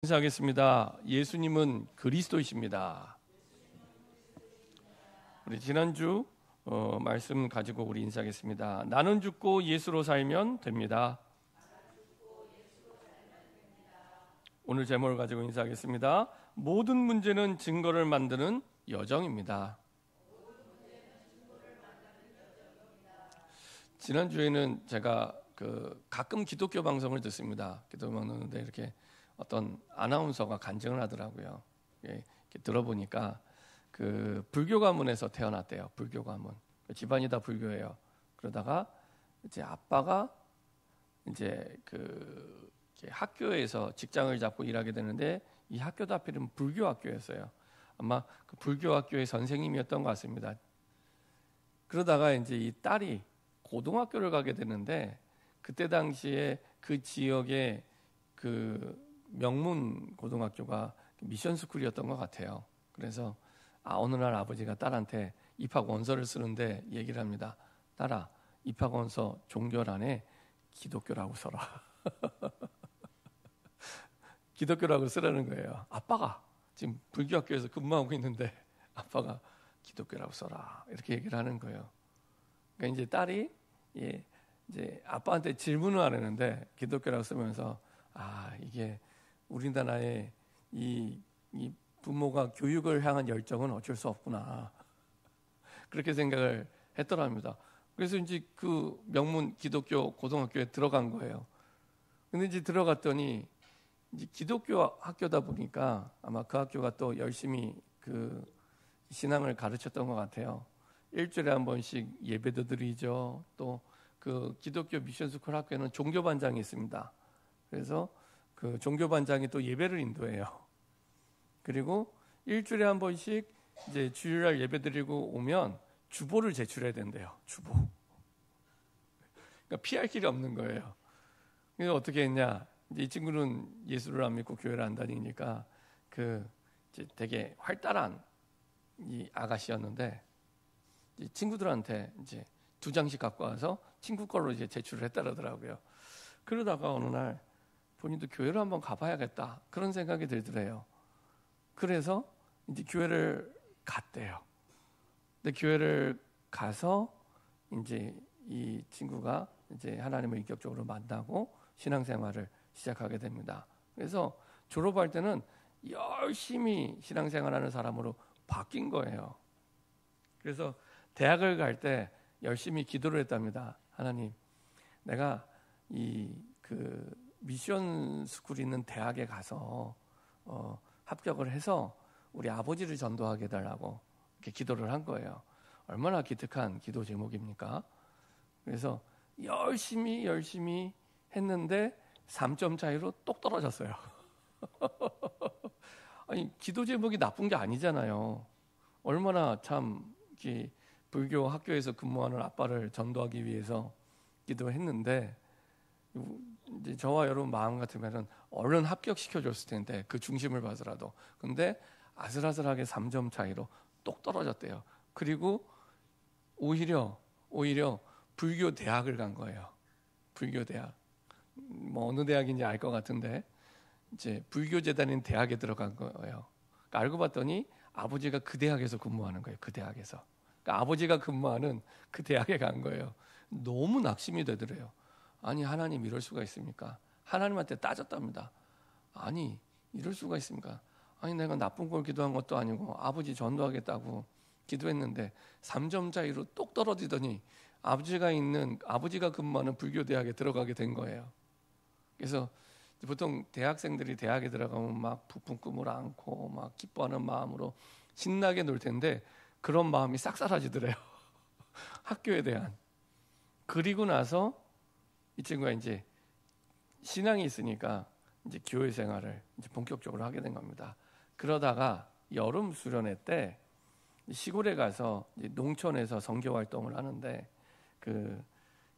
인사하겠습니다. 예수님은 그리스도이십니다. 우리 지난주 말씀 가지고 우리 인사하겠습니다. 나는 죽고 예수로 살면 됩니다. 오늘 제목을 가지고 인사하겠습니다. 모든 문제는 증거를 만드는 여정입니다. 지난주에는 제가 가끔 기독교 방송을 듣습니다. 기독교 방송인데 이렇게 어떤 아나운서가 간증을 하더라고요. 이렇게 들어보니까 그 불교 가문에서 태어났대요. 불교 가문. 집안이 다 불교예요. 그러다가 이제 아빠가 이제 학교에서 직장을 잡고 일하게 되는데 이 학교도 하필이면 불교 학교였어요. 아마 그 불교 학교의 선생님이었던 것 같습니다. 그러다가 이제 이 딸이 고등학교를 가게 되는데 그때 당시에 그 지역의 그 명문 고등학교가 미션 스쿨이었던 것 같아요. 그래서 어느 날 아버지가 딸한테 입학 원서를 쓰는데 얘기를 합니다. 딸아, 입학 원서 종교란에 기독교라고 써라. 기독교라고 쓰라는 거예요. 아빠가 지금 불교 학교에서 근무하고 있는데 아빠가 기독교라고 써라 이렇게 얘기를 하는 거예요. 그러니까 이제 딸이 이제 아빠한테 질문을 하려는데 기독교라고 쓰면서 이게 우리나라의 이 부모가 교육을 향한 열정은 어쩔 수 없구나 그렇게 생각을 했더랍니다. 그래서 이제 그 명문 기독교 고등학교에 들어간 거예요. 근데 이제 들어갔더니 이제 기독교 학교다 보니까 아마 그 학교가 또 열심히 그 신앙을 가르쳤던 것 같아요. 일주일에 한 번씩 예배도 드리죠. 또 그 기독교 미션스쿨 학교에는 종교반장이 있습니다. 그래서 그 종교반장이 또 예배를 인도해요. 그리고 일주일에 한 번씩 이제 주일날 예배드리고 오면 주보를 제출해야 된대요. 주보. 그러니까 피할 길이 없는 거예요. 그래서 어떻게 했냐? 이제 이 친구는 예수를 안 믿고 교회를 안 다니니까 이제 되게 활달한 이 아가씨였는데 이 친구들한테 이제 2장씩 갖고 와서 친구 걸로 이제 제출을 했다더라고요. 그러다가 어느 날 본인도 교회를 한번 가봐야겠다 그런 생각이 들더래요. 그래서 이제 교회를 갔대요. 근데 교회를 가서 이제 이 친구가 이제 하나님을 인격적으로 만나고 신앙생활을 시작하게 됩니다. 그래서 졸업할 때는 열심히 신앙생활하는 사람으로 바뀐 거예요. 그래서 대학을 갈 때 열심히 기도를 했답니다. 하나님, 내가 미션 스쿨이 있는 대학에 가서 합격을 해서 우리 아버지를 전도하게 해달라고 이렇게 기도를 한 거예요. 얼마나 기특한 기도 제목입니까? 그래서 열심히 했는데 3점 차이로 똑 떨어졌어요. 아니, 기도 제목이 나쁜 게 아니잖아요. 얼마나 참 불교 학교에서 근무하는 아빠를 전도하기 위해서 기도했는데 이제 저와 여러분 마음 같으면은 얼른 합격시켜줬을 텐데 그 중심을 봐서라도. 근데 아슬아슬하게 3점 차이로 똑 떨어졌대요. 그리고 오히려 불교 대학을 간 거예요. 불교 대학. 뭐 어느 대학인지 알 것 같은데 이제 불교 재단인 대학에 들어간 거예요. 그러니까 알고 봤더니 아버지가 그 대학에서 근무하는 거예요. 그 대학에서. 그러니까 아버지가 근무하는 그 대학에 간 거예요. 너무 낙심이 되더래요. 아니, 하나님 이럴 수가 있습니까? 하나님한테 따졌답니다. 아니, 이럴 수가 있습니까? 아니, 내가 나쁜 걸 기도한 것도 아니고 아버지 전도하겠다고 기도했는데 3점 차이로 똑 떨어지더니 아버지가 근무하는 불교 대학에 들어가게 된 거예요. 그래서 보통 대학생들이 대학에 들어가면 막 부푼 꿈을 안고 막 기뻐하는 마음으로 신나게 놀 텐데 그런 마음이 싹 사라지더래요. 학교에 대한. 그리고 나서 이 친구가 이제 신앙이 있으니까 이제 교회 생활을 이제 본격적으로 하게 된 겁니다. 그러다가 여름 수련회 때 시골에 가서 이제 농촌에서 선교 활동을 하는데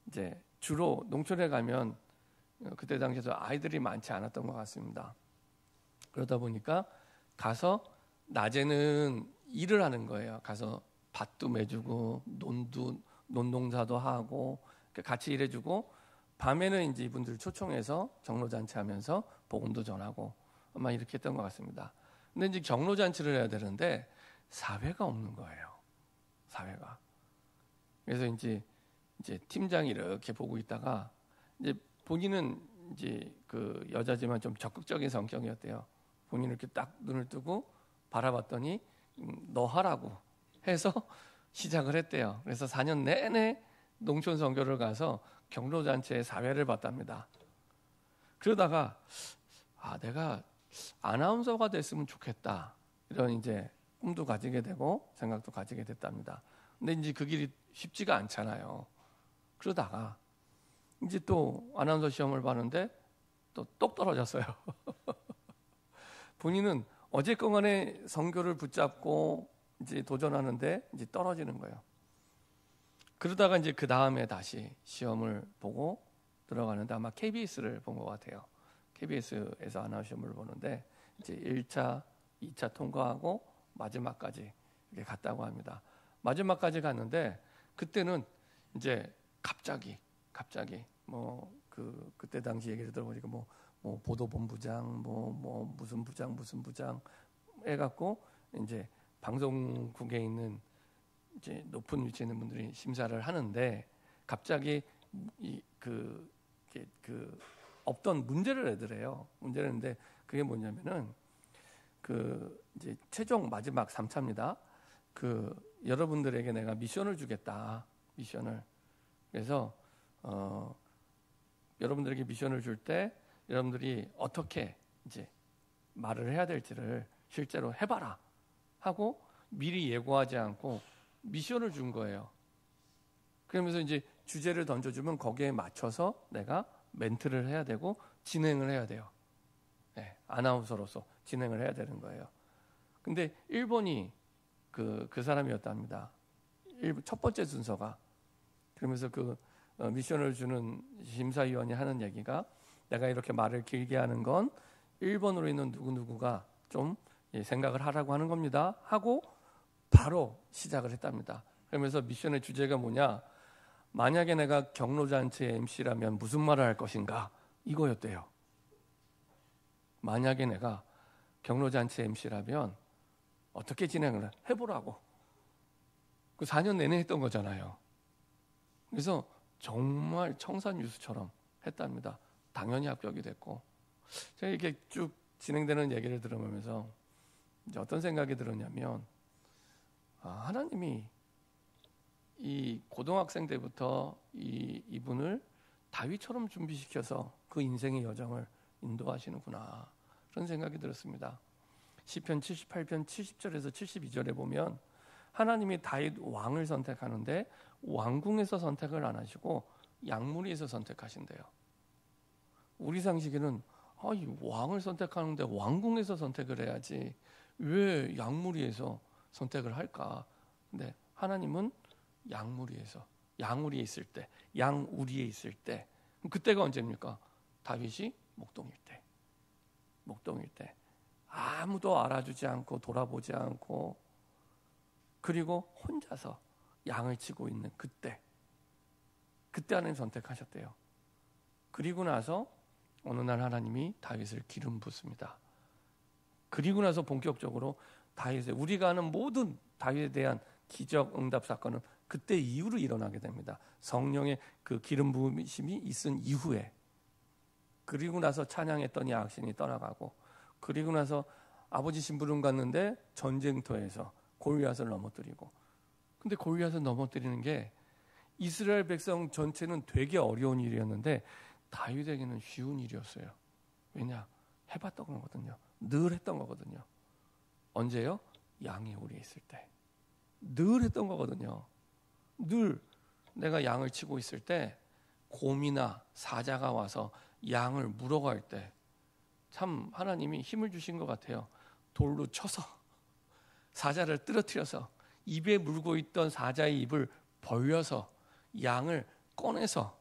이제 주로 농촌에 가면 그때 당시에도 아이들이 많지 않았던 것 같습니다. 그러다 보니까 가서 낮에는 일을 하는 거예요. 가서 밭도 매주고 논농사도 하고 같이 일해주고 밤에는 이제 이분들 초청해서 정로잔치 하면서 복음도 전하고 아마 이렇게 했던 것 같습니다. 근데 이제 경로잔치를 해야 되는데 사회가 없는 거예요. 사회가. 그래서 이제 팀장이 이렇게 보고 있다가 이제 본인은 이제 그 여자지만 좀 적극적인 성격이었대요. 본인은 이렇게 딱 눈을 뜨고 바라봤더니 너 하라고 해서 시작을 했대요. 그래서 4년 내내 농촌 선교를 가서 경로잔치의 사회를 봤답니다. 그러다가 내가 아나운서가 됐으면 좋겠다, 이런 이제 꿈도 가지게 되고 생각도 가지게 됐답니다. 근데 이제 그 길이 쉽지가 않잖아요. 그러다가 이제 또 아나운서 시험을 봤는데 또 똑 떨어졌어요. 본인은 어쨌건간에 선교를 붙잡고 이제 도전하는데 이제 떨어지는 거예요. 그러다가 이제 그 다음에 다시 시험을 보고 들어가는데 아마 KBS를 본 것 같아요. KBS에서 아나운서 시험을 보는데 이제 1차, 2차 통과하고 마지막까지 이렇게 갔다고 합니다. 마지막까지 갔는데 그때는 이제 갑자기 그때 당시 얘기를 들어보니까 뭐 보도본부장 무슨 부장 해갖고 이제 방송국에 있는 이제 높은 위치에 있는 분들이 심사를 하는데 갑자기 없던 문제를 내더래요. 문제를 내는데 그게 뭐냐면은 이제 최종 마지막 3차입니다. 여러분들에게 내가 미션을 주겠다. 미션을. 그래서 여러분들에게 미션을 줄 때 여러분들이 어떻게 이제 말을 해야 될지를 실제로 해봐라 하고 미리 예고하지 않고 미션을 준 거예요. 그러면서 이제 주제를 던져주면 거기에 맞춰서 내가 멘트를 해야 되고 진행을 해야 돼요. 네, 아나운서로서 진행을 해야 되는 거예요. 근데 1번이 그 사람이었답니다. 첫 번째 순서가. 그러면서 미션을 주는 심사위원이 하는 얘기가 내가 이렇게 말을 길게 하는 건 1번으로 있는 누구누구가 좀 생각을 하라고 하는 겁니다 하고 바로 시작을 했답니다. 그러면서 미션의 주제가 뭐냐, 만약에 내가 경로잔치의 MC라면 무슨 말을 할 것인가, 이거였대요. 만약에 내가 경로잔치 MC라면 어떻게 진행을 해보라고. 4년 내내 했던 거잖아요. 그래서 정말 청산유수처럼 했답니다. 당연히 합격이 됐고. 제가 이렇게 쭉 진행되는 얘기를 들어보면서 이제 어떤 생각이 들었냐면, 하나님이 이 고등학생 때부터 이분을 다윗처럼 준비시켜서 그 인생의 여정을 인도하시는구나, 그런 생각이 들었습니다. 시편 78편 70절에서 72절에 보면 하나님이 다윗 왕을 선택하는데 왕궁에서 선택을 안 하시고 양무리에서 선택하신대요. 우리 상식에는 이 왕을 선택하는데 왕궁에서 선택을 해야지 왜 양무리에서 선택을 할까? 근데 하나님은 양우리에 있을 때, 양우리에 있을 때, 그때가 언제입니까? 다윗이 목동일 때 아무도 알아주지 않고 돌아보지 않고 그리고 혼자서 양을 치고 있는 그때 하나님 선택하셨대요. 그리고 나서 어느 날 하나님이 다윗을 기름 붓습니다. 그리고 나서 본격적으로 우리가 아는 모든 다윗에 대한 기적 응답 사건은 그때 이후로 일어나게 됩니다. 성령의 그 기름 부으심이 있은 이후에. 그리고 나서 찬양했더니 악신이 떠나가고, 그리고 나서 아버지 심부름 갔는데 전쟁터에서 골리앗을 넘어뜨리고. 근데 골리앗을 넘어뜨리는 게 이스라엘 백성 전체는 되게 어려운 일이었는데 다윗에게는 쉬운 일이었어요. 왜냐? 해봤던 거거든요. 늘 했던 거거든요. 언제요? 양이 우리에 있을 때. 늘 했던 거거든요. 늘 내가 양을 치고 있을 때 곰이나 사자가 와서 양을 물어갈 때 참 하나님이 힘을 주신 것 같아요. 돌로 쳐서 사자를 떨어뜨려서 입에 물고 있던 사자의 입을 벌려서 양을 꺼내서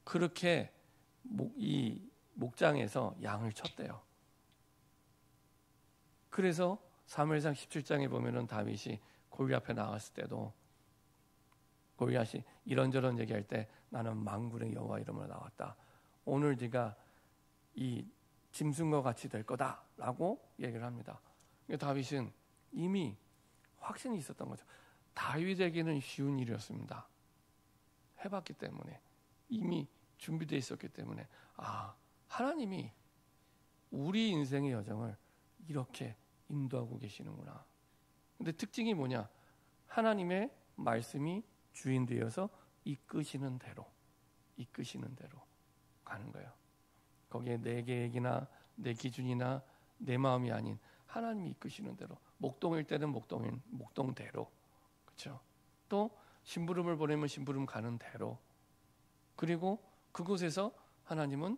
그렇게 이 목장에서 양을 쳤대요. 그래서 사무엘상 17장에 보면은 다윗이 골리앗 앞에 나갔을 때도 골리앗이 이런저런 얘기할 때 나는 만군의 여호와 이름으로 나왔다. 오늘 네가 이 짐승과 같이 될 거다. 라고 얘기를 합니다. 다윗은 이미 확신이 있었던 거죠. 다윗에게는 쉬운 일이었습니다. 해봤기 때문에, 이미 준비되어 있었기 때문에, 하나님이 우리 인생의 여정을 이렇게 인도하고 계시는구나. 근데 특징이 뭐냐? 하나님의 말씀이 주인 되어서 이끄시는 대로 가는 거예요. 거기에 내 계획이나 내 기준이나 내 마음이 아닌 하나님이 이끄시는 대로, 목동일 때는 목동대로, 그렇죠? 또 심부름을 보내면 심부름 가는 대로, 그리고 그곳에서 하나님은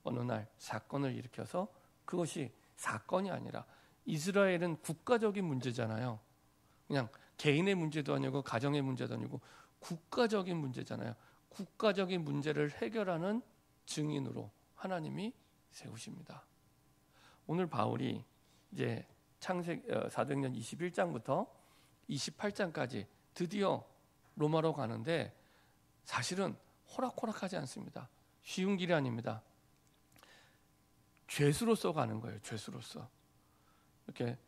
어느 날 사건을 일으켜서, 그것이 사건이 아니라 이스라엘은 국가적인 문제잖아요. 그냥 개인의 문제도 아니고 가정의 문제도 아니고 국가적인 문제잖아요. 국가적인 문제를 해결하는 증인으로 하나님이 세우십니다. 오늘 바울이 이제 사도행전 21장부터 28장까지 드디어 로마로 가는데, 사실은 호락호락하지 않습니다. 쉬운 길이 아닙니다. 죄수로서 가는 거예요. 죄수로서. 이렇게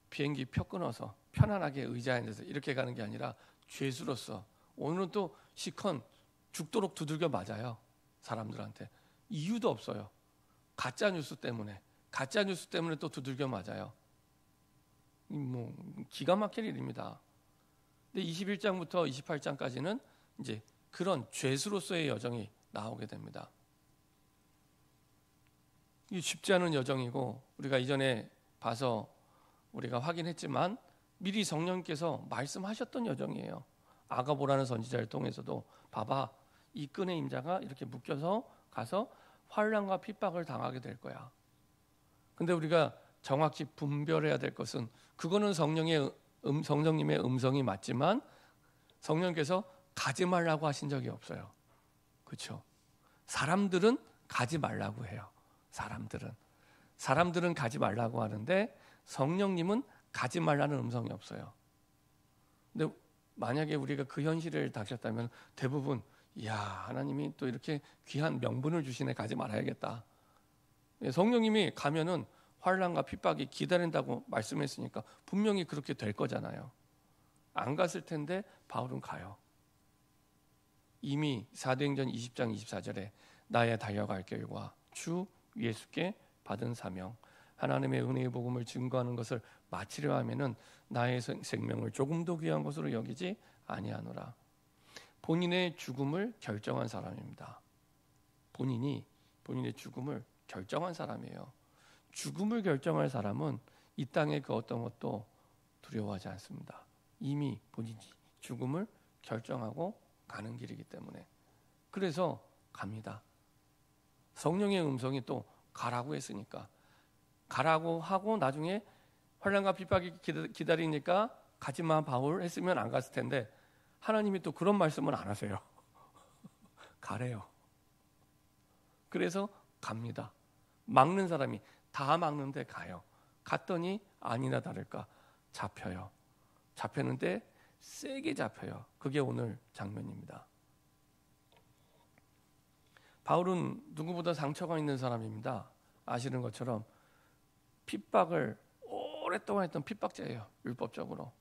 비행기 표 끊어서 편안하게 의자에 앉아서 이렇게 가는 게 아니라 죄수로서. 오늘은 또 시컨 죽도록 두들겨 맞아요. 사람들한테. 이유도 없어요. 가짜 뉴스 때문에 또 두들겨 맞아요. 뭐 기가 막힐 일입니다. 근데 21장부터 28장까지는 이제 그런 죄수로서의 여정이 나오게 됩니다. 이 쉽지 않은 여정이고, 우리가 이전에 봐서 우리가 확인했지만 미리 성령께서 말씀하셨던 여정이에요. 아가보라는 선지자를 통해서도, 봐봐, 이 끈의 임자가 이렇게 묶여서 가서 환난과 핍박을 당하게 될 거야. 근데 우리가 정확히 분별해야 될 것은, 그거는 성령님의 음성이 맞지만 성령께서 가지 말라고 하신 적이 없어요. 그렇죠? 사람들은 가지 말라고 해요. 사람들은 가지 말라고 하는데 성령님은 가지 말라는 음성이 없어요. 근데 만약에 우리가 그 현실을 닥쳤다면 대부분, 이야, 하나님이 또 이렇게 귀한 명분을 주시네, 가지 말아야겠다. 성령님이 가면은 환난과 핍박이 기다린다고 말씀했으니까 분명히 그렇게 될 거잖아요. 안 갔을 텐데 바울은 가요. 이미 사도행전 20장 24절에 나의 달려갈 길과 주 예수께 받은 사명, 하나님의 은혜의 복음을 증거하는 것을 마치려 하면은 나의 생명을 조금도 귀한 것으로 여기지 아니하노라. 본인의 죽음을 결정한 사람입니다. 본인의 죽음을 결정한 사람이에요. 죽음을 결정할 사람은 이 땅의 그 어떤 것도 두려워하지 않습니다. 이미 본인이 죽음을 결정하고 가는 길이기 때문에. 그래서 갑니다. 성령의 음성이 또 가라고 했으니까. 가라고 하고 나중에 환난과 핍박이 기다리니까 가지마 바울 했으면 안 갔을 텐데, 하나님이 또 그런 말씀은 안 하세요. 가래요. 그래서 갑니다. 막는 사람이 다 막는데 가요. 갔더니 아니나 다를까 잡혀요. 잡혔는데 세게 잡혀요. 그게 오늘 장면입니다. 바울은 누구보다 상처가 있는 사람입니다. 아시는 것처럼 핍박을 오랫동안 했던 핍박자예요. 율법적으로.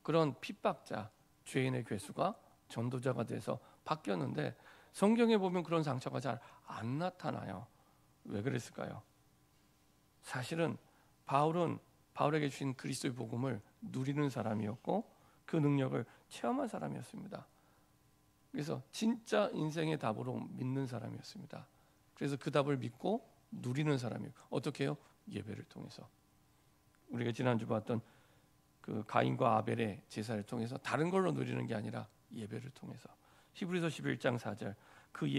그런 핍박자, 죄인의 괴수가 전도자가 돼서 바뀌었는데, 성경에 보면 그런 상처가 잘 안 나타나요. 왜 그랬을까요? 사실은 바울에게 주신 그리스도의 복음을 누리는 사람이었고 그 능력을 체험한 사람이었습니다. 그래서 진짜 인생의 답으로 믿는 사람이었습니다. 그래서 그 답을 믿고 누리는 사람이에요. 어떻게 해요? 예배를 통해서. 우리가 지난주 봤던 그 가인과 아벨의 제사를 통해서 다른 걸로 누리는 게 아니라 예배를 통해서. 히브리서 11장 4절, 그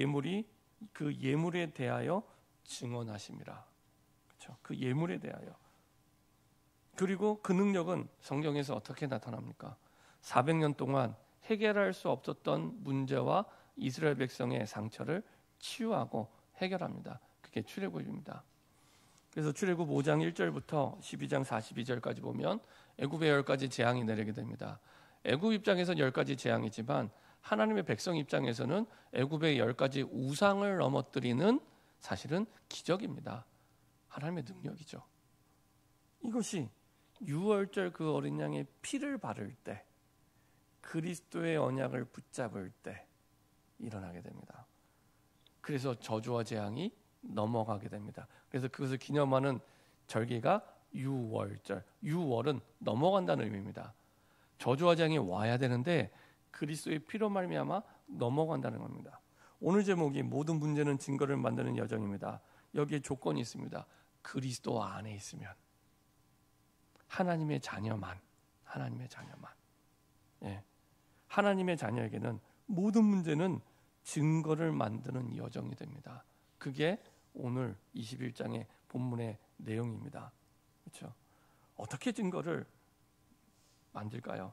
예물에 대하여 증언하심이라. 그렇죠? 그 예물에 대하여. 그리고 그 능력은 성경에서 어떻게 나타납니까? 400년 동안 해결할 수 없었던 문제와 이스라엘 백성의 상처를 치유하고 해결합니다. 그게 출애굽입니다. 그래서 출애굽 5장 1절부터 12장 42절까지 보면 애굽에 10가지 재앙이 내리게 됩니다. 애굽 입장에서는 10가지 재앙이지만 하나님의 백성 입장에서는 애굽의 10가지 우상을 넘어뜨리는 사실은 기적입니다. 하나님의 능력이죠. 이것이 유월절 그 어린 양의 피를 바를 때, 그리스도의 언약을 붙잡을 때 일어나게 됩니다. 그래서 저주와 재앙이 넘어가게 됩니다. 그래서 그것을 기념하는 절기가 유월절. 유월은 넘어간다는 의미입니다. 저주와 재앙이 와야 되는데 그리스도의 피로 말미암아 넘어간다는 겁니다. 오늘 제목이 모든 문제는 증거를 만드는 여정입니다. 여기에 조건이 있습니다. 그리스도 안에 있으면, 하나님의 자녀만. 예. 하나님의 자녀에게는 모든 문제는 증거를 만드는 여정이 됩니다. 그게 오늘 21장의 본문의 내용입니다. 그렇죠? 어떻게 증거를 만들까요?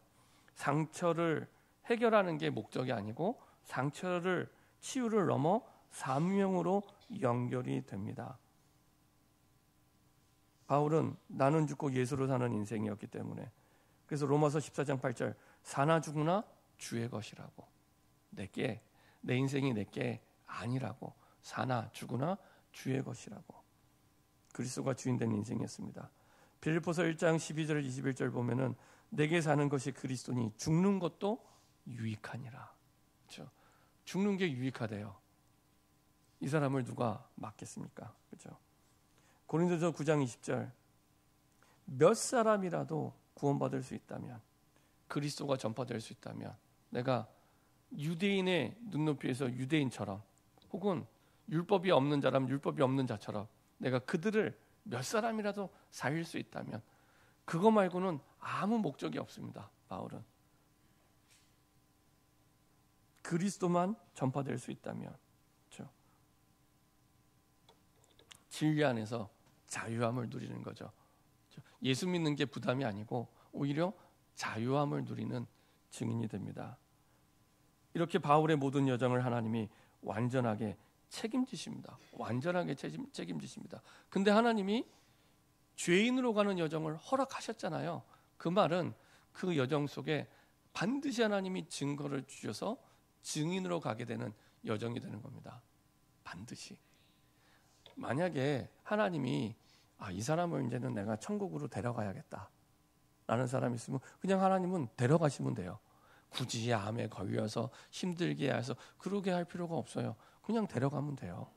상처를 해결하는 게 목적이 아니고 상처를 치유를 넘어 사명으로 연결이 됩니다. 바울은 나는 죽고 예수로 사는 인생이었기 때문에, 그래서 로마서 14장 8절 사나 죽으나 주의 것이라고, 내게, 내 인생이 내게 아니라고, 사나 죽으나 주의 것이라고, 그리스도가 주인된 인생이었습니다. 빌립보서 1장 12절 21절 보면은 내게 사는 것이 그리스도니 죽는 것도 유익하니라. 그렇죠? 죽는 게 유익하대요. 이 사람을 누가 막겠습니까? 그렇죠? 고린도서 9장 20절 몇 사람이라도 구원받을 수 있다면, 그리스도가 전파될 수 있다면, 내가 유대인의 눈높이에서 유대인처럼, 혹은 율법이 없는 자라면 율법이 없는 자처럼 내가 그들을 몇 사람이라도 살릴 수 있다면, 그거 말고는 아무 목적이 없습니다. 바울은 그리스도만 전파될 수 있다면, 그렇죠? 진리 안에서 자유함을 누리는 거죠. 예수 믿는 게 부담이 아니고 오히려 자유함을 누리는 증인이 됩니다. 이렇게 바울의 모든 여정을 하나님이 완전하게 책임지십니다. 완전하게 책임지십니다. 근데 하나님이 죄인으로 가는 여정을 허락하셨잖아요. 그 말은 그 여정 속에 반드시 하나님이 증거를 주셔서 증인으로 가게 되는 여정이 되는 겁니다. 반드시. 만약에 하나님이 이 사람을 이제는 내가 천국으로 데려가야겠다 라는 사람이 있으면 그냥 하나님은 데려가시면 돼요. 굳이 암에 걸려서 힘들게 해서 그러게 할 필요가 없어요. 그냥 데려가면 돼요.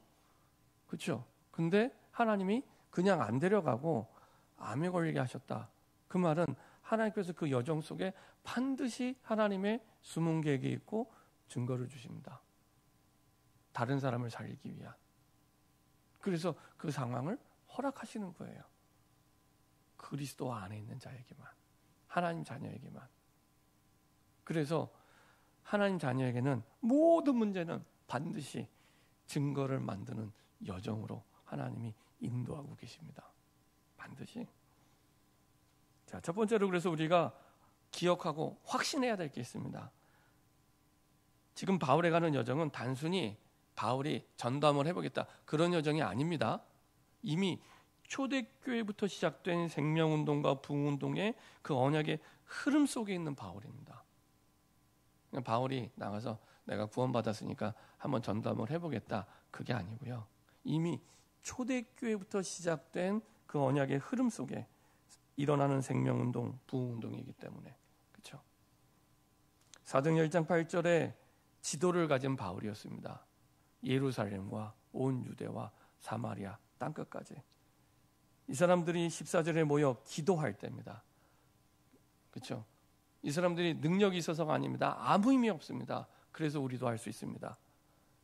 그렇죠? 근데 하나님이 그냥 안 데려가고 암에 걸리게 하셨다. 그 말은 하나님께서 그 여정 속에 반드시 하나님의 숨은 계획이 있고 증거를 주십니다. 다른 사람을 살리기 위한. 그래서 그 상황을 허락하시는 거예요. 그리스도 안에 있는 자에게만, 하나님 자녀에게만. 그래서 하나님 자녀에게는 모든 문제는 반드시 증거를 만드는 여정으로 하나님이 인도하고 계십니다. 반드시. 자, 첫 번째로 그래서 우리가 기억하고 확신해야 될 게 있습니다. 지금 바울에 가는 여정은 단순히 바울이 전담을 해보겠다 그런 여정이 아닙니다. 이미 초대교회부터 시작된 생명운동과 부흥운동의 그 언약의 흐름 속에 있는 바울입니다. 바울이 나가서 내가 구원받았으니까 한번 전담을 해보겠다 그게 아니고요. 이미 초대교회부터 시작된 그 언약의 흐름 속에 일어나는 생명운동, 부흥운동이기 때문에. 그렇죠? 사도행전 1장 8절에 지도를 가진 바울이었습니다. 예루살렘과 온 유대와 사마리아 땅끝까지. 이 사람들이 14절에 모여 기도할 때입니다. 그렇죠? 이 사람들이 능력이 있어서가 아닙니다. 아무 의미 없습니다. 그래서 우리도 할 수 있습니다.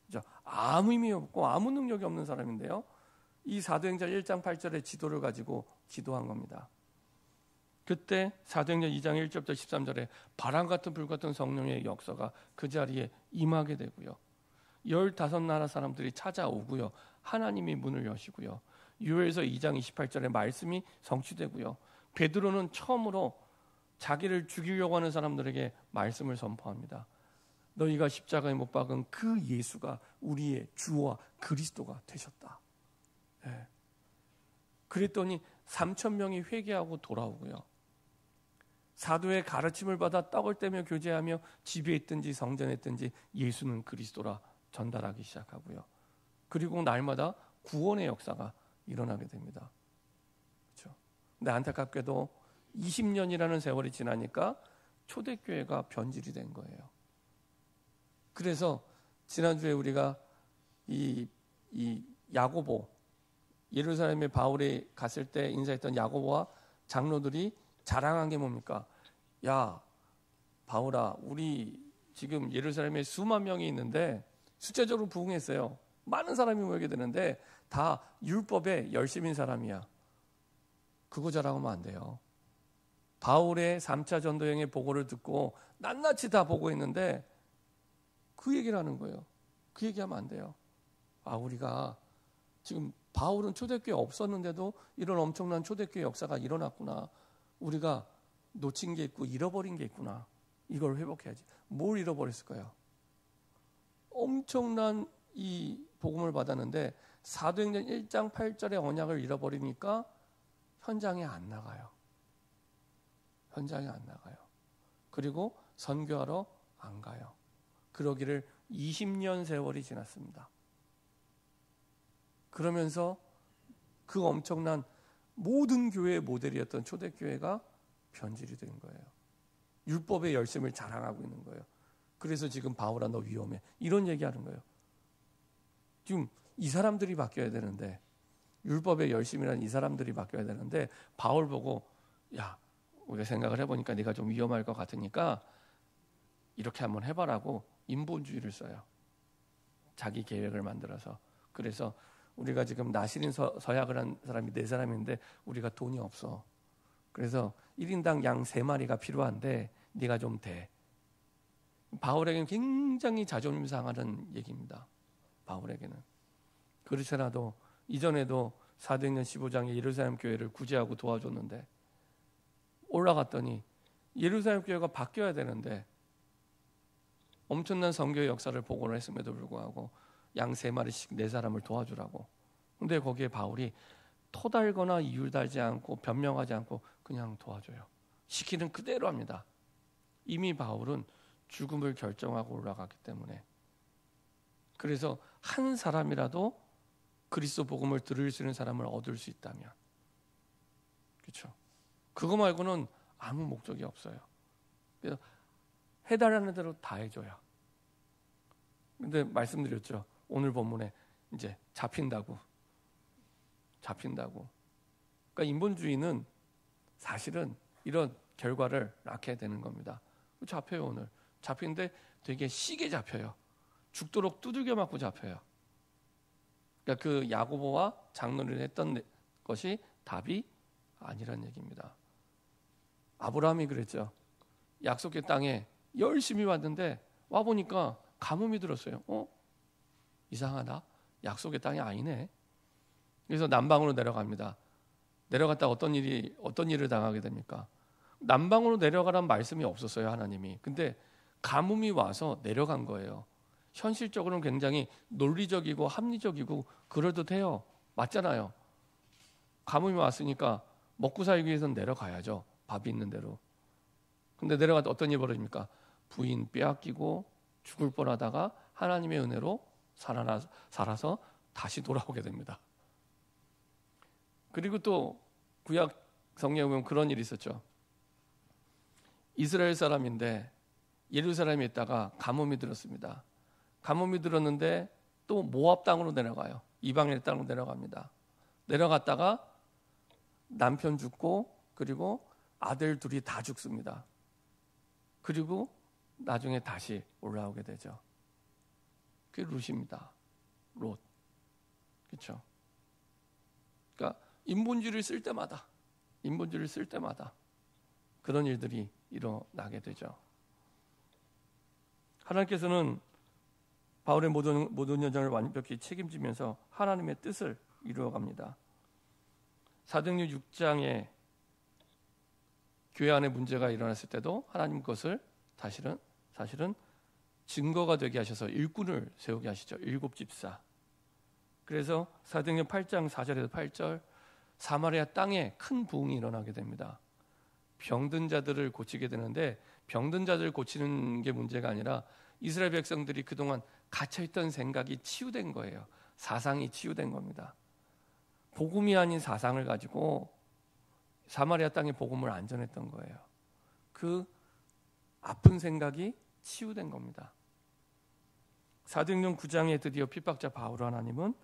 그렇죠? 아무 의미 없고 아무 능력이 없는 사람인데요. 이 사도행전 1장 8절의 지도를 가지고 기도한 겁니다. 그때 사도행전 2장 1절부터 13절에 바람 같은 불 같은 성령의 역사가 그 자리에 임하게 되고요. 15나라 사람들이 찾아오고요. 하나님이 문을 여시고요. 요엘서 2장 28절에 말씀이 성취되고요. 베드로는 처음으로 자기를 죽이려고 하는 사람들에게 말씀을 선포합니다. 너희가 십자가에 못 박은 그 예수가 우리의 주와 그리스도가 되셨다. 네. 그랬더니 3,000명이 회개하고 돌아오고요. 사도의 가르침을 받아 떡을 떼며 교제하며 집에 있든지 성전에 있든지 예수는 그리스도라 전달하기 시작하고요. 그리고 날마다 구원의 역사가 일어나게 됩니다. 그렇죠? 근데 안타깝게도 20년이라는 세월이 지나니까 초대교회가 변질이 된 거예요. 그래서 지난주에 우리가 이 야고보, 예루살렘에 바울이 갔을 때 인사했던 야고보와 장로들이 자랑한 게 뭡니까? 야, 바울아, 우리 지금 예루살렘에 수만 명이 있는데 숫자적으로 부흥했어요. 많은 사람이 모이게 되는데 다 율법에 열심인 사람이야. 그거 자랑하면 안 돼요. 바울의 3차 전도여행의 보고를 듣고 낱낱이 다 보고 있는데 그 얘기를 하는 거예요. 그 얘기하면 안 돼요. 아, 우리가 지금 바울은 초대교회 없었는데도 이런 엄청난 초대교회 역사가 일어났구나. 우리가 놓친 게 있고 잃어버린 게 있구나. 이걸 회복해야지. 뭘 잃어버렸을까요? 엄청난 이 복음을 받았는데 사도행전 1장 8절의 언약을 잃어버리니까 현장에 안 나가요. 현장에 안 나가요. 그리고 선교하러 안 가요. 그러기를 20년 세월이 지났습니다. 그러면서 그 엄청난 모든 교회의 모델이었던 초대교회가 변질이 된 거예요. 율법의 열심을 자랑하고 있는 거예요. 그래서 지금 바울아 너 위험해. 이런 얘기하는 거예요. 지금 이 사람들이 바뀌어야 되는데 율법의 열심이라는 이 사람들이 바뀌어야 되는데 바울 보고 야 우리가 생각을 해보니까 네가 좀 위험할 것 같으니까 이렇게 한번 해봐라고 인본주의를 써요. 자기 계획을 만들어서. 그래서 우리가 지금 나시린 서약을 한 사람이 4사람인데 우리가 돈이 없어. 그래서 1인당 양 3마리가 필요한데 네가 좀 돼. 바울에게는 굉장히 자존심 상하는 얘기입니다. 바울에게는. 그렇지 않아도 이전에도 사도행전 15장에 예루살렘 교회를 구제하고 도와줬는데 올라갔더니 예루살렘 교회가 바뀌어야 되는데 엄청난 선교의 역사를 보고를 했음에도 불구하고 양 3마리씩 4사람을 도와주라고. 근데 거기에 바울이 토달거나 이유 달지 않고 변명하지 않고 그냥 도와줘요. 시키는 그대로 합니다. 이미 바울은 죽음을 결정하고 올라갔기 때문에. 그래서 한 사람이라도 그리스도 복음을 들을 수 있는 사람을 얻을 수 있다면, 그렇죠? 그거 말고는 아무 목적이 없어요. 그래서 해달라는 대로 다 해줘요. 근데 말씀드렸죠. 오늘 본문에 이제 잡힌다고. 그러니까 인본주의는 사실은 이런 결과를 낳게 되는 겁니다. 잡혀요 오늘. 잡히는데 되게 시게 잡혀요. 죽도록 두들겨 맞고 잡혀요. 그러니까 그 야고보와 장로를 했던 것이 답이 아니란 얘기입니다. 아브라함이 그랬죠. 약속의 땅에 열심히 왔는데 와보니까 가뭄이 들었어요. 이상하다. 약속의 땅이 아니네. 그래서 남방으로 내려갑니다. 내려갔다 어떤 일을 당하게 됩니까? 남방으로 내려가라는 말씀이 없었어요, 하나님이. 근데 가뭄이 와서 내려간 거예요. 현실적으로는 굉장히 논리적이고 합리적이고 그럴듯해요. 맞잖아요. 가뭄이 왔으니까 먹고 살기 위해서는 내려가야죠. 밥이 있는 대로. 근데 내려갔다 어떤 일이 벌어집니까? 부인 빼앗기고 죽을 뻔하다가 하나님의 은혜로 살아서 다시 돌아오게 됩니다. 그리고 또 구약 성경에 보면 그런 일이 있었죠. 이스라엘 사람인데 예루살렘에 있다가 가뭄이 들었습니다. 가뭄이 들었는데 또 모압 땅으로 내려가요. 이방인의 땅으로 내려갑니다. 내려갔다가 남편 죽고 그리고 아들 둘이 다 죽습니다. 그리고 나중에 다시 올라오게 되죠. 그게 룻입니다. 롯. 그렇죠? 그러니까 인본주의를 쓸 때마다 그런 일들이 일어나게 되죠. 하나님께서는 바울의 모든 여정을 완벽히 책임지면서 하나님의 뜻을 이루어갑니다. 사도행전 6장에 교회 안에 문제가 일어났을 때도 하나님 것을 사실은 증거가 되게 하셔서 일꾼을 세우게 하시죠. 7집사. 그래서 사도행전 8장 4절에서 8절 사마리아 땅에 큰 부흥이 일어나게 됩니다. 병든 자들을 고치게 되는데 병든 자들을 고치는 게 문제가 아니라 이스라엘 백성들이 그동안 갇혀있던 생각이 치유된 거예요. 사상이 치유된 겁니다. 복음이 아닌 사상을 가지고 사마리아 땅에 복음을 안 전했던 거예요. 그 아픈 생각이 치유된 겁니다. 사도행전 9장에 드디어 핍박자 바울 하나님은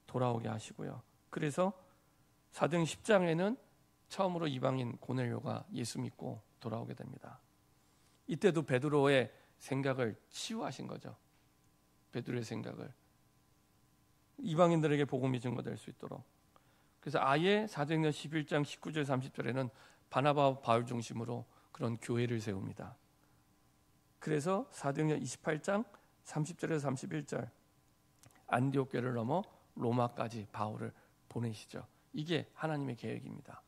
돌아오게 하시고요. 그래서 사도행전 10장에는 처음으로 이방인 고넬료가 예수 믿고 돌아오게 됩니다. 이때도 베드로의 생각을 치유하신 거죠. 베드로의 생각을 이방인들에게 복음이 증거될 수 있도록. 그래서 아예 사도행전 11장 19절 30절에는 바나바와 바울 중심으로 그런 교회를 세웁니다. 그래서 사도행전 28장 30절에서 31절 안디옥교를 넘어 로마까지 바울을 보내시죠. 이게 하나님의 계획입니다.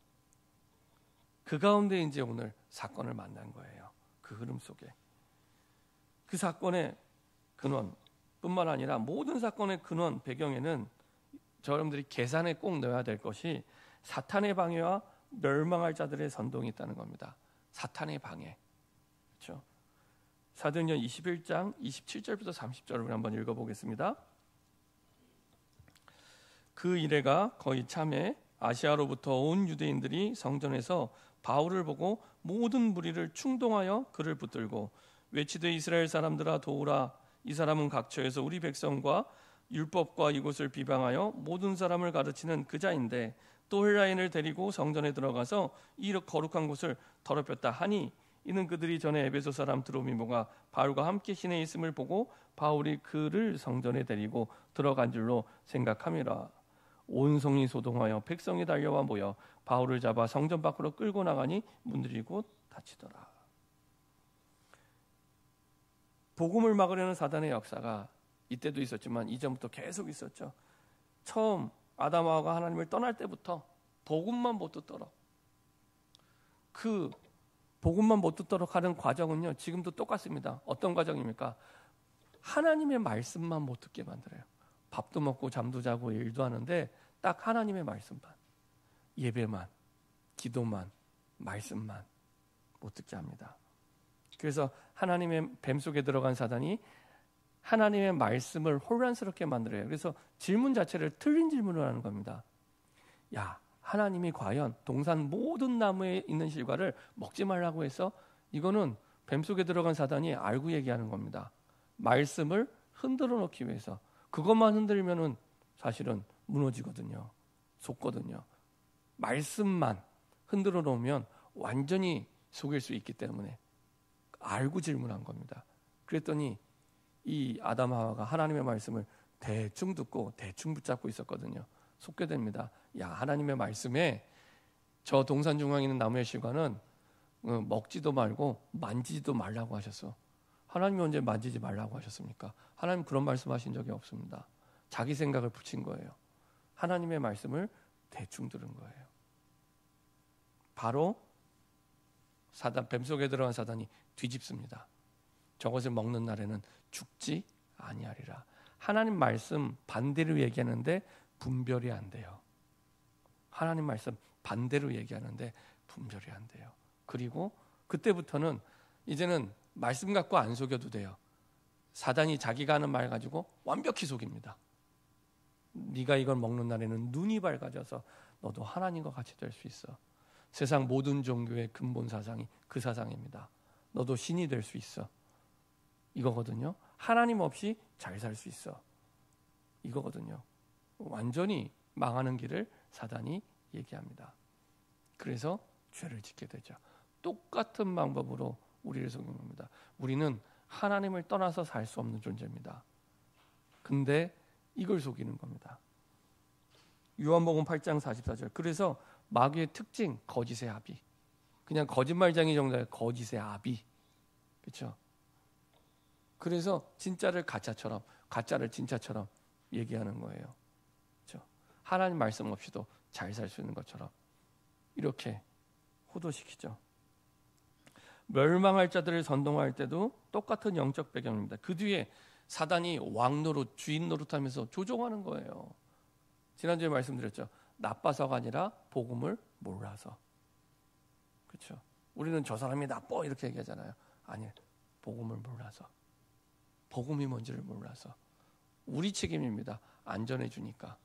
그 가운데 이제 오늘 사건을 만난 거예요. 그 흐름 속에. 그 사건의 근원뿐만 아니라 모든 사건의 근원 배경에는 여러분들이 계산에 꼭 넣어야 될 것이 사탄의 방해와 멸망할 자들의 선동이 있다는 겁니다. 사탄의 방해. 그렇죠? 사도행전 21장 27절부터 30절을 한번 읽어보겠습니다. 그 이래가 거의 참에 아시아로부터 온 유대인들이 성전에서 바울을 보고 모든 무리를 충동하여 그를 붙들고 외치되 이스라엘 사람들아 도우라. 이 사람은 각처에서 우리 백성과 율법과 이곳을 비방하여 모든 사람을 가르치는 그 자인데 또 헬라인을 데리고 성전에 들어가서 이 거룩한 곳을 더럽혔다 하니 이는 그들이 전에 에베소 사람 드로미모가 바울과 함께 시내에 있음을 보고 바울이 그를 성전에 데리고 들어간 줄로 생각함이라. 온 성이 소동하여 백성이 달려와 모여 바울을 잡아 성전 밖으로 끌고 나가니 문들이 곧 닫히더라. 복음을 막으려는 사단의 역사가 이때도 있었지만 이전부터 계속 있었죠. 처음 아담하와가 하나님을 떠날 때부터 복음만 못 듣도록, 그 복음만 못 듣도록 하는 과정은요 지금도 똑같습니다. 어떤 과정입니까? 하나님의 말씀만 못 듣게 만들어요. 밥도 먹고 잠도 자고 일도 하는데 딱 하나님의 말씀만, 예배만, 기도만, 말씀만 못 듣게 합니다. 그래서 하나님의 뱀 속에 들어간 사단이 하나님의 말씀을 혼란스럽게 만들어요. 그래서 질문 자체를 틀린 질문을 하는 겁니다. 야, 하나님이 과연 동산 모든 나무에 있는 실과를 먹지 말라고 해서, 이거는 뱀 속에 들어간 사단이 알고 얘기하는 겁니다. 말씀을 흔들어 놓기 위해서. 그것만 흔들면은 사실은 무너지거든요. 속거든요. 말씀만 흔들어 놓으면 완전히 속일 수 있기 때문에 알고 질문한 겁니다. 그랬더니 이 아담 하와가 하나님의 말씀을 대충 듣고 대충 붙잡고 있었거든요. 속게 됩니다. 야, 하나님의 말씀에 저 동산 중앙에 있는 나무의 실과는 먹지도 말고 만지지도 말라고 하셨어. 하나님이 언제 만지지 말라고 하셨습니까? 하나님 그런 말씀하신 적이 없습니다. 자기 생각을 붙인 거예요. 하나님의 말씀을 대충 들은 거예요. 바로 사단, 뱀 속에 들어간 사단이 뒤집습니다. 저것을 먹는 날에는 죽지 아니하리라. 하나님 말씀 반대로 얘기하는데 분별이 안 돼요. 하나님 말씀 반대로 얘기하는데 분별이 안 돼요. 그리고 그때부터는 이제는 말씀 갖고 안 속여도 돼요. 사단이 자기가 하는 말 가지고 완벽히 속입니다. 네가 이걸 먹는 날에는 눈이 밝아져서 너도 하나님과 같이 될 수 있어. 세상 모든 종교의 근본 사상이 그 사상입니다. 너도 신이 될 수 있어. 이거거든요. 하나님 없이 잘 살 수 있어. 이거거든요. 완전히 망하는 길을 사단이 얘기합니다. 그래서 죄를 짓게 되죠. 똑같은 방법으로 우리를 속이는 겁니다. 우리는 하나님을 떠나서 살 수 없는 존재입니다. 근데 이걸 속이는 겁니다. 요한복음 8장 44절. 그래서 마귀의 특징, 거짓의 아비. 그냥 거짓말쟁이 정도의 거짓의 아비. 그렇죠? 그래서 진짜를 가짜처럼, 가짜를 진짜처럼 얘기하는 거예요. 그렇죠? 하나님 말씀 없이도 잘 살 수 있는 것처럼 이렇게 호도시키죠. 멸망할 자들을 선동할 때도 똑같은 영적 배경입니다. 그 뒤에 사단이 왕 노릇, 주인 노릇하면서 조종하는 거예요. 지난주에 말씀드렸죠. 나빠서가 아니라 복음을 몰라서. 그렇죠? 우리는 저 사람이 나빠 이렇게 얘기하잖아요. 아니, 복음을 몰라서. 복음이 뭔지를 몰라서. 우리 책임입니다. 안전해 주니까.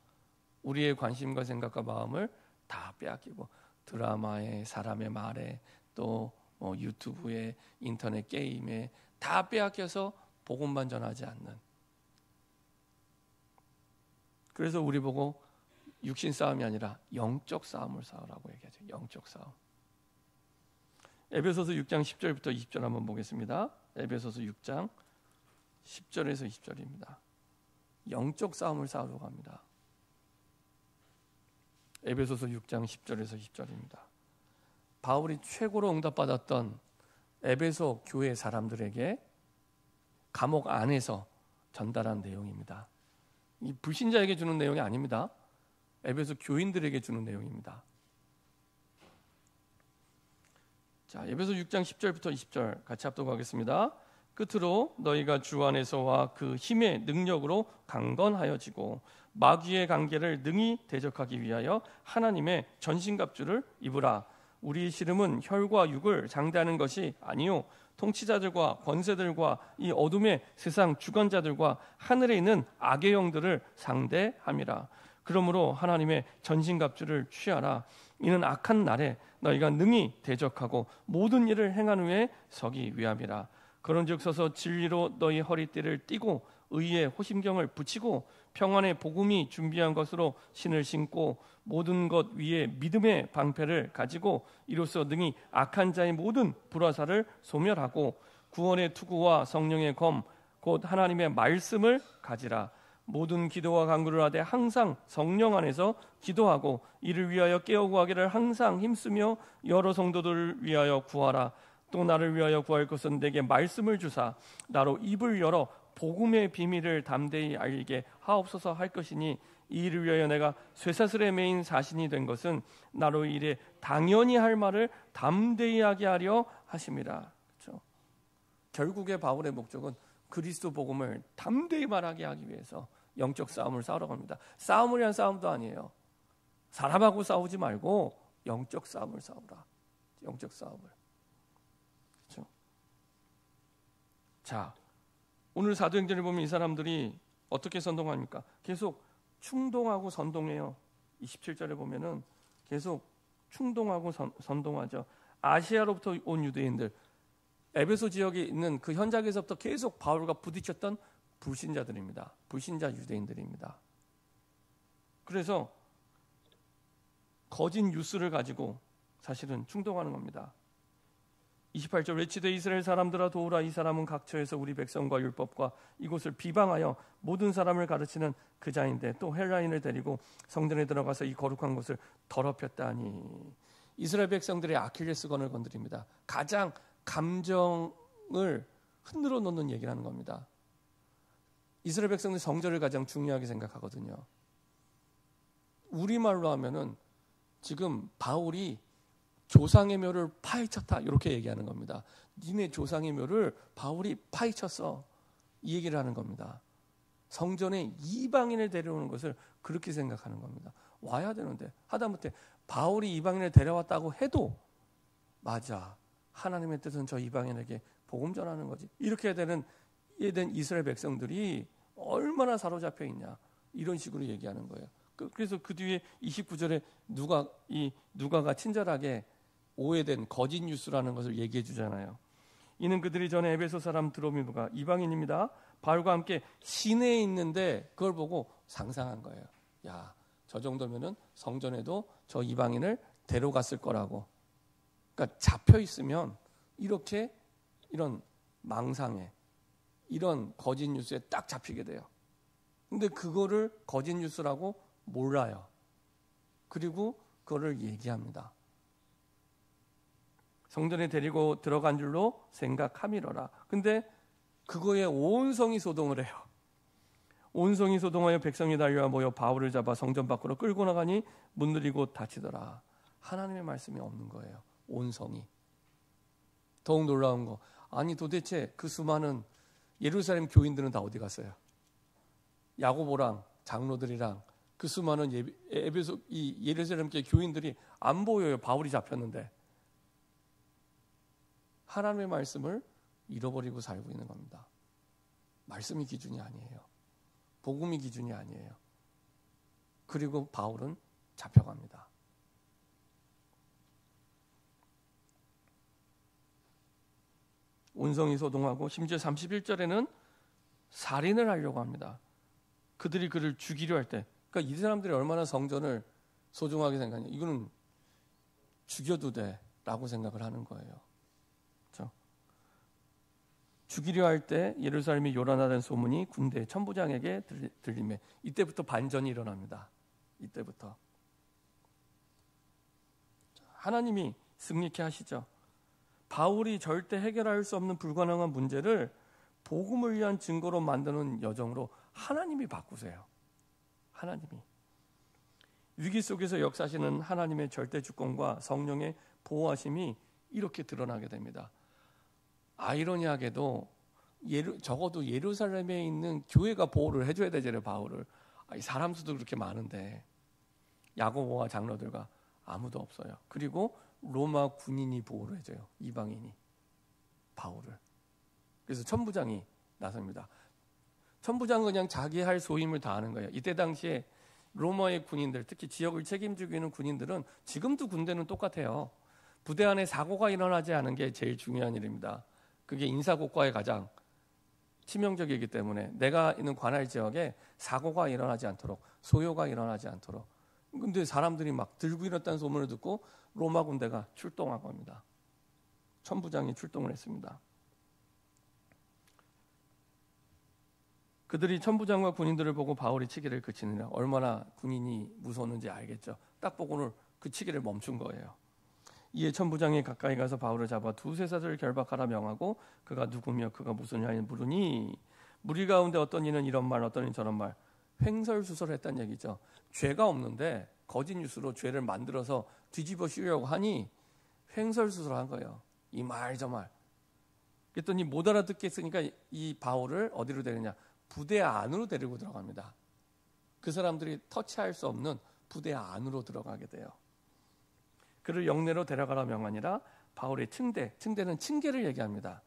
우리의 관심과 생각과 마음을 다 빼앗기고 드라마에, 사람의 말에, 또 유튜브에, 인터넷 게임에 다 빼앗겨서 복음만 전하지 않는. 그래서 우리 보고 육신 싸움이 아니라 영적 싸움을 싸우라고 얘기하죠. 영적 싸움. 에베소서 6장 10절부터 20절 한번 보겠습니다. 에베소서 6장 10절에서 20절입니다. 영적 싸움을 싸우려고 합니다. 에베소서 6장 10절에서 20절입니다. 바울이 최고로 응답받았던 에베소 교회 사람들에게 감옥 안에서 전달한 내용입니다. 이 불신자에게 주는 내용이 아닙니다. 에베소 교인들에게 주는 내용입니다. 자, 에베소 6장 10절부터 20절 같이 합독하겠습니다. 끝으로 너희가 주 안에서와 그 힘의 능력으로 강건하여지고 마귀의 관계를 능히 대적하기 위하여 하나님의 전신갑주를 입으라. 우리 씨름은 혈과 육을 상대하는 것이 아니요 통치자들과 권세들과 이 어둠의 세상 주관자들과 하늘에 있는 악의 영들을 상대함이라. 그러므로 하나님의 전신갑주를 취하라. 이는 악한 날에 너희가 능히 대적하고 모든 일을 행한 후에 서기 위함이라. 그런즉 서서 진리로 너희 허리띠를 띠고 의의 호심경을 붙이고 평안의 복음이 준비한 것으로 신을 신고 모든 것 위에 믿음의 방패를 가지고 이로써 능히 악한 자의 모든 불화살을 소멸하고 구원의 투구와 성령의 검 곧 하나님의 말씀을 가지라. 모든 기도와 간구를 하되 항상 성령 안에서 기도하고 이를 위하여 깨어 구하기를 항상 힘쓰며 여러 성도들을 위하여 구하라. 또 나를 위하여 구할 것은 내게 말씀을 주사 나로 입을 열어 복음의 비밀을 담대히 알게 하옵소서 할 것이니 이 일을 위하여 내가 쇠사슬에 매인 사신이 된 것은 나로 이래 당연히 할 말을 담대히 하게 하려 하심이라. 그렇죠? 결국에 바울의 목적은 그리스도 복음을 담대히 말하게 하기 위해서 영적 싸움을 싸우러 갑니다. 싸움을 위한 싸움도 아니에요. 사람하고 싸우지 말고 영적 싸움을 싸우라. 영적 싸움을. 그렇죠? 자, 오늘 사도행전을 보면 이 사람들이 어떻게 선동합니까? 계속 충동하고 선동해요. 27절에 보면은 계속 충동하고 선동하죠. 아시아로부터 온 유대인들, 에베소 지역에 있는 그 현장에서부터 계속 바울과 부딪혔던 불신자들입니다. 불신자 유대인들입니다. 그래서 거짓 뉴스를 가지고 사실은 충동하는 겁니다. 28절 외치되 이스라엘 사람들아 도우라. 이 사람은 각처에서 우리 백성과 율법과 이곳을 비방하여 모든 사람을 가르치는 그 자인데 또 헬라인을 데리고 성전에 들어가서 이 거룩한 곳을 더럽혔다니. 이스라엘 백성들의 아킬레스건을 건드립니다. 가장 감정을 흔들어 놓는 얘기를 하는 겁니다. 이스라엘 백성들 성전을 가장 중요하게 생각하거든요. 우리말로 하면은 지금 바울이 조상의 묘를 파헤쳤다 이렇게 얘기하는 겁니다. 니네 조상의 묘를 바울이 파헤쳤어 이 얘기를 하는 겁니다. 성전에 이방인을 데려오는 것을 그렇게 생각하는 겁니다. 와야 되는데 하다못해 바울이 이방인을 데려왔다고 해도 맞아, 하나님의 뜻은 저 이방인에게 복음 전하는 거지. 이렇게 되는 이스라엘 백성들이 얼마나 사로잡혀 있냐 이런 식으로 얘기하는 거예요. 그래서 그 뒤에 29절에 누가가 친절하게 오해된 거짓 뉴스라는 것을 얘기해 주잖아요. 이는 그들이 전에 에베소 사람 드로미무가 이방인입니다. 바울과 함께 시내에 있는데 그걸 보고 상상한 거예요. 야, 저 정도면은 성전에도 저 이방인을 데려갔을 거라고. 그러니까 잡혀 있으면 이렇게 이런 망상에 이런 거짓 뉴스에 딱 잡히게 돼요. 근데 그거를 거짓 뉴스라고 몰라요. 그리고 그거를 얘기합니다. 성전에 데리고 들어간 줄로 생각함이로라. 근데 그거에 온 성이 소동을 해요. 온 성이 소동하여 백성이 달려와 모여 바울을 잡아 성전 밖으로 끌고 나가니 문들이 곧 닫히더라. 하나님의 말씀이 없는 거예요. 온 성이. 더욱 놀라운 거, 아니 도대체 그 수많은 예루살렘 교인들은 다 어디 갔어요? 야고보랑 장로들이랑 그 수많은 에베소 이 예루살렘 교회 교인들이 안 보여요. 바울이 잡혔는데. 하나님의 말씀을 잃어버리고 살고 있는 겁니다. 말씀이 기준이 아니에요. 복음이 기준이 아니에요. 그리고 바울은 잡혀갑니다. 온성이 소동하고 심지어 31절에는 살인을 하려고 합니다. 그들이 그를 죽이려 할 때, 그러니까 이 사람들이 얼마나 성전을 소중하게 생각하냐. 이거는 죽여도 돼라고 생각을 하는 거예요. 그렇죠? 죽이려 할 때 예루살렘이 요란하다는 소문이 군대 천부장에게 들림에 이때부터 반전이 일어납니다. 이때부터 하나님이 승리케 하시죠. 바울이 절대 해결할 수 없는 불가능한 문제를 복음을 위한 증거로 만드는 여정으로 하나님이 바꾸세요. 하나님이 위기 속에서 역사하시는 하나님의 절대 주권과 성령의 보호하심이 이렇게 드러나게 됩니다. 아이러니하게도 적어도 예루살렘에 있는 교회가 보호를 해줘야 되잖아요. 바울을. 사람 수도 그렇게 많은데 야고보와 장로들과 아무도 없어요. 그리고 로마 군인이 보호를 해줘요. 이방인이 바울을. 그래서 천부장이 나섭니다. 천부장은 그냥 자기 할 소임을 다하는 거예요. 이때 당시에 로마의 군인들, 특히 지역을 책임지고 있는 군인들은 지금도 군대는 똑같아요. 부대 안에 사고가 일어나지 않은 게 제일 중요한 일입니다. 그게 인사고과에 가장 치명적이기 때문에 내가 있는 관할 지역에 사고가 일어나지 않도록, 소요가 일어나지 않도록. 근데 사람들이 막 들고 일었다는 소문을 듣고 로마 군대가 출동하고 합니다. 천부장이 출동을 했습니다. 그들이 천부장과 군인들을 보고 바울이 치기를 그치느냐. 얼마나 군인이 무서웠는지 알겠죠. 딱 보고는 그 치기를 멈춘 거예요. 이에 천부장이 가까이 가서 바울을 잡아 두세 사도를 결박하라 명하고 그가 누구며 그가 무슨 일하냐 물으니 무리 가운데 어떤 이는 이런 말 어떤 이는 저런 말 횡설수설했다는 얘기죠. 죄가 없는데 거짓 뉴스로 죄를 만들어서 뒤집어 씌우려고 하니 횡설수설한 거예요. 이 말 저 말. 그랬더니 못 알아듣겠으니까 이 바울을 어디로 데리냐. 부대 안으로 데리고 들어갑니다. 그 사람들이 터치할 수 없는 부대 안으로 들어가게 돼요. 그를 영내로 데려가라 명하니라. 바울의 층대는 층계를 얘기합니다.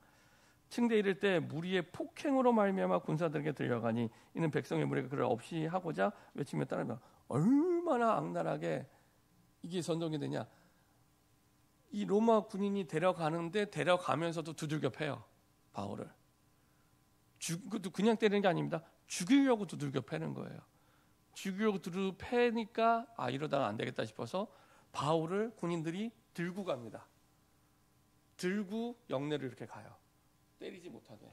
층대 이를 때 무리의 폭행으로 말미암아 군사들에게 들려가니 이는 백성의 무리가 그를 없이 하고자 외치며 따르며 얼마나 악랄하게 이게 선동이 되냐. 이 로마 군인이 데려가는데 데려가면서도 두들겨 패요. 바울을. 그것도 그냥 때리는 게 아닙니다. 죽이려고 두들겨 패는 거예요. 죽이려고 두들겨 패니까 이러다가 안 되겠다 싶어서 바울을 군인들이 들고 갑니다. 들고 영내를 이렇게 가요. 때리지 못하게.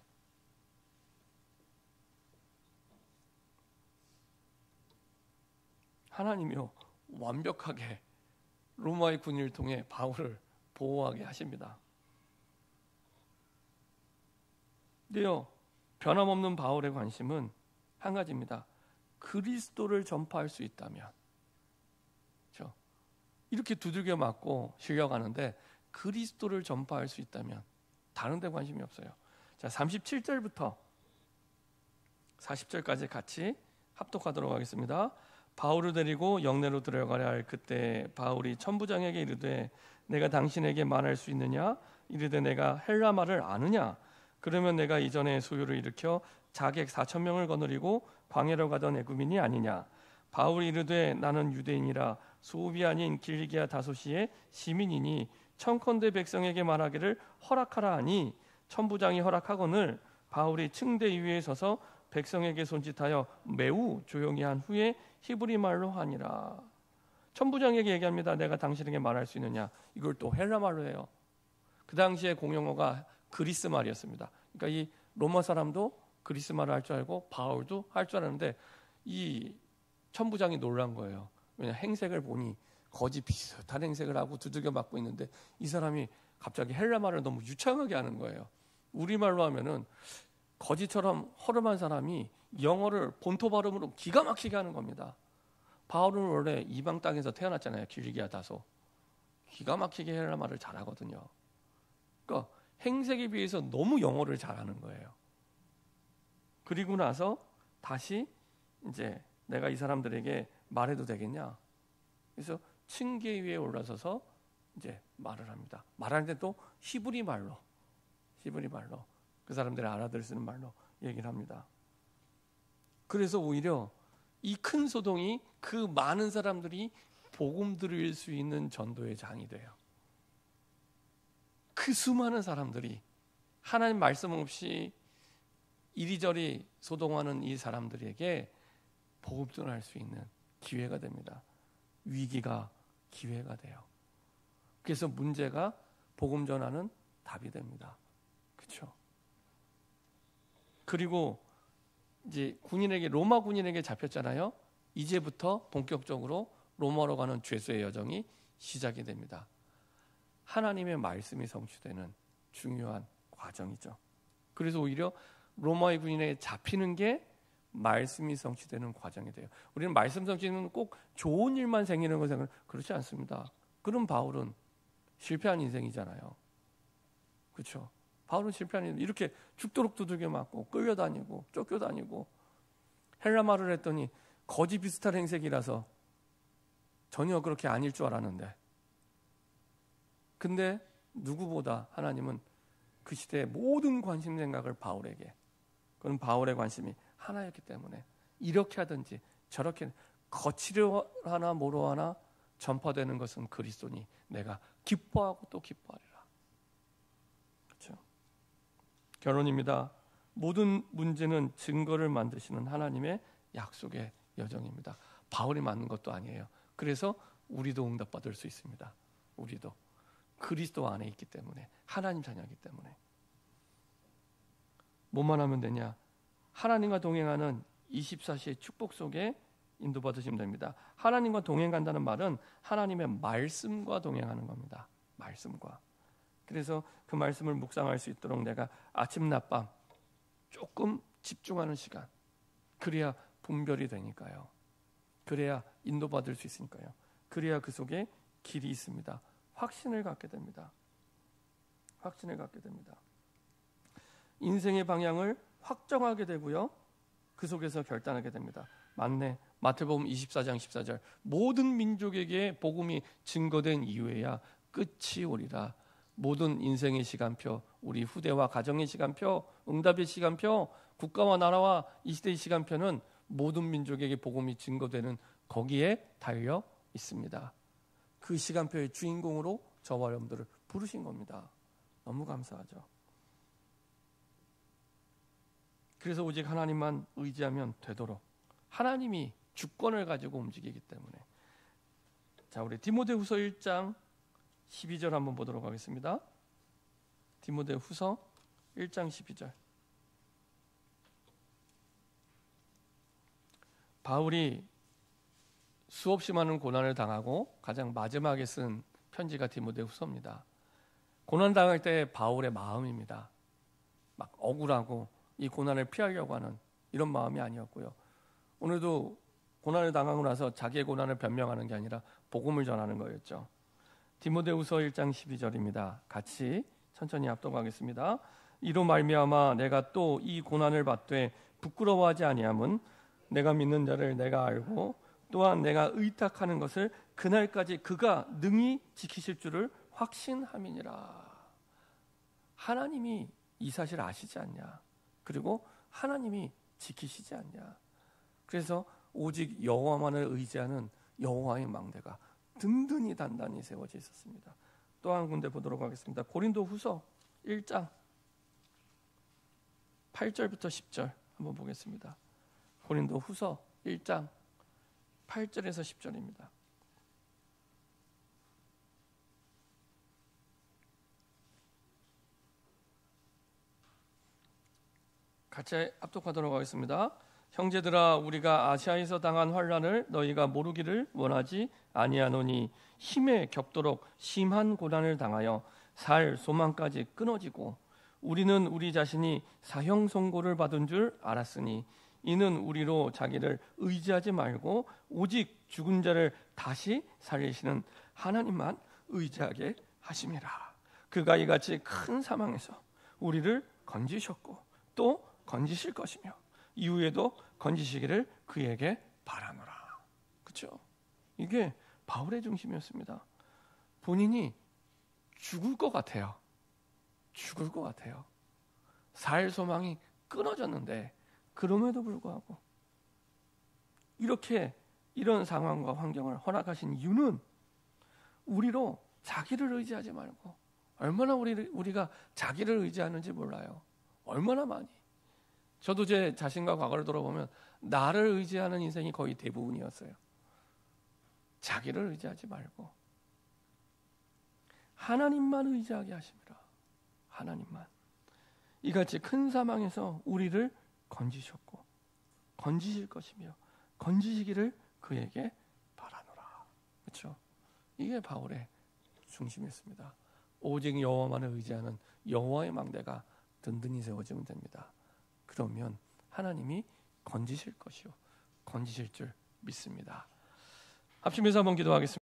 하나님이요 완벽하게 로마의 군인을 통해 바울을 보호하게 하십니다. 근데요 변함없는 바울의 관심은 한 가지입니다. 그리스도를 전파할 수 있다면, 그렇죠? 이렇게 두들겨 맞고 실려가는데 그리스도를 전파할 수 있다면 다른 데 관심이 없어요. 자, 37절부터 40절까지 같이 합독하도록 하겠습니다. 바울을 데리고 영내로 들어가려 할 그때 바울이 천부장에게 이르되 내가 당신에게 말할 수 있느냐? 이르되 내가 헬라 말을 아느냐? 그러면 내가 이전에 소요를 일으켜 자객 4,000명을 거느리고 광야로 가던 애굽인이 아니냐? 바울이 이르되 나는 유대인이라 소읍이 아닌 길리기아 다소시의 시민이니 청컨대 백성에게 말하기를 허락하라 하니 천부장이 허락하거늘 바울이 층대 위에 서서 백성에게 손짓하여 매우 조용히 한 후에 히브리 말로 하니라. 천부장에게 얘기합니다. 내가 당신에게 말할 수 있느냐? 이걸 또 헬라 말로 해요. 그 당시에 공용어가 그리스 말이었습니다. 그러니까 이 로마 사람도 그리스 말을 할 줄 알고 바울도 할 줄 알았는데 이 천부장이 놀란 거예요. 왜냐 행색을 보니 거지 비슷한 행색을 하고 두들겨 맞고 있는데 이 사람이 갑자기 헬라 말을 너무 유창하게 하는 거예요. 우리말로 하면은 거지처럼 허름한 사람이 영어를 본토 발음으로 기가 막히게 하는 겁니다. 바울은 원래 이방 땅에서 태어났잖아요. 길리기아 다소. 기가 막히게 헬라 말을 잘하거든요. 그러니까 행색에 비해서 너무 영어를 잘하는 거예요. 그리고 나서 다시 이제 내가 이 사람들에게 말해도 되겠냐? 그래서 층계 위에 올라서서 이제 말을 합니다. 말하는데 또 히브리 말로 그 사람들이 알아들을 수 있는 말로 얘기를 합니다. 그래서 오히려 이 큰 소동이 그 많은 사람들이 복음 들을 수 있는 전도의 장이 돼요. 그 수많은 사람들이 하나님 말씀 없이 이리저리 소동하는 이 사람들에게 복음 전할 수 있는 기회가 됩니다. 위기가 기회가 돼요. 그래서 문제가 복음 전하는 답이 됩니다. 그렇죠? 그리고 이제 로마 군인에게 잡혔잖아요. 이제부터 본격적으로 로마로 가는 죄수의 여정이 시작이 됩니다. 하나님의 말씀이 성취되는 중요한 과정이죠. 그래서 오히려 로마의 군인에게 잡히는 게 말씀이 성취되는 과정이 돼요. 우리는 말씀 성취는 꼭 좋은 일만 생기는 걸 생각하면 그렇지 않습니다. 그럼 바울은 실패한 인생이잖아요. 그렇죠? 바울은 실패한 인생, 이렇게 죽도록 두들겨 맞고 끌려다니고 쫓겨다니고 헬라 말을 했더니 거지 비슷한 행색이라서 전혀 그렇게 아닐 줄 알았는데, 근데 누구보다 하나님은 그 시대의 모든 관심 생각을 바울에게, 그건 바울의 관심이 하나였기 때문에 이렇게 하든지 저렇게 거치려 하나 뭐로 하나 전파되는 것은 그리스도니 내가 기뻐하고 또 기뻐하리라. 그렇죠? 결론입니다. 모든 문제는 증거를 만드시는 하나님의 약속의 여정입니다. 바울이 맞는 것도 아니에요. 그래서 우리도 응답받을 수 있습니다. 우리도 그리스도 안에 있기 때문에, 하나님 자녀이기 때문에. 뭐만 하면 되냐? 하나님과 동행하는 24시의 축복 속에 인도받으시면 됩니다. 하나님과 동행한다는 말은 하나님의 말씀과 동행하는 겁니다. 말씀과. 그래서 그 말씀을 묵상할 수 있도록 내가 아침 낮밤 조금 집중하는 시간, 그래야 분별이 되니까요. 그래야 인도받을 수 있으니까요. 그래야 그 속에 길이 있습니다. 확신을 갖게 됩니다. 확신을 갖게 됩니다. 인생의 방향을 확정하게 되고요. 그 속에서 결단하게 됩니다. 맞네. 마태복음 24장 14절. 모든 민족에게 복음이 증거된 이후에야 끝이 오리라. 모든 인생의 시간표, 우리 후대와 가정의 시간표, 응답의 시간표, 국가와 나라와 이 시대의 시간표는 모든 민족에게 복음이 증거되는 거기에 달려 있습니다. 그 시간표의 주인공으로 저와 여러분들을 부르신 겁니다. 너무 감사하죠. 그래서 오직 하나님만 의지하면 되도록 하나님이 주권을 가지고 움직이기 때문에. 자, 우리 디모데후서 1장 12절 한번 보도록 하겠습니다. 디모데후서 1장 12절. 바울이 수없이 많은 고난을 당하고 가장 마지막에 쓴 편지가 디모데후서입니다. 고난 당할 때 바울의 마음입니다. 막 억울하고 이 고난을 피하려고 하는 이런 마음이 아니었고요. 오늘도 고난을 당하고 나서 자기의 고난을 변명하는 게 아니라 복음을 전하는 거였죠. 디모데후서 1장 12절입니다. 같이 천천히 합독하겠습니다. 이로 말미암아 내가 또 이 고난을 받되 부끄러워하지 아니함은 내가 믿는 자를 내가 알고 또한 내가 의탁하는 것을 그날까지 그가 능히 지키실 줄을 확신함이니라. 하나님이 이 사실을 아시지 않냐? 그리고 하나님이 지키시지 않냐? 그래서 오직 여호와만을 의지하는 여호와의 망대가 든든히 단단히 세워져 있었습니다. 또 한 군데 보도록 하겠습니다. 고린도후서 1장 8절부터 10절 한번 보겠습니다. 고린도후서 1장 8절에서 10절입니다. 같이 합독하도록 하겠습니다. 형제들아, 우리가 아시아에서 당한 환난을 너희가 모르기를 원하지 아니하노니 힘에 겹도록 심한 고난을 당하여 살 소망까지 끊어지고 우리는 우리 자신이 사형 선고를 받은 줄 알았으니 이는 우리로 자기를 의지하지 말고 오직 죽은 자를 다시 살리시는 하나님만 의지하게 하심이라. 그가 이같이 큰 사망에서 우리를 건지셨고 또 건지실 것이며 이후에도 건지시기를 그에게 바라노라. 그렇죠? 이게 바울의 중심이었습니다. 본인이 죽을 것 같아요. 죽을 것 같아요. 살 소망이 끊어졌는데 그럼에도 불구하고 이렇게 이런 상황과 환경을 허락하신 이유는 우리로 자기를 의지하지 말고, 얼마나 우리가 자기를 의지하는지 몰라요. 얼마나 많이. 저도 제 자신과 과거를 돌아보면 나를 의지하는 인생이 거의 대부분이었어요. 자기를 의지하지 말고 하나님만 의지하게 하십니다. 하나님만. 이같이 큰 사망에서 우리를 건지셨고 건지실 것이며 건지시기를 그에게 바라노라. 그렇죠? 이게 바울의 중심이었습니다. 오직 여호와만을 의지하는 여호와의 망대가 든든히 세워지면 됩니다. 그러면 하나님이 건지실 것이요 건지실 줄 믿습니다. 합심해서 한번 기도하겠습니다.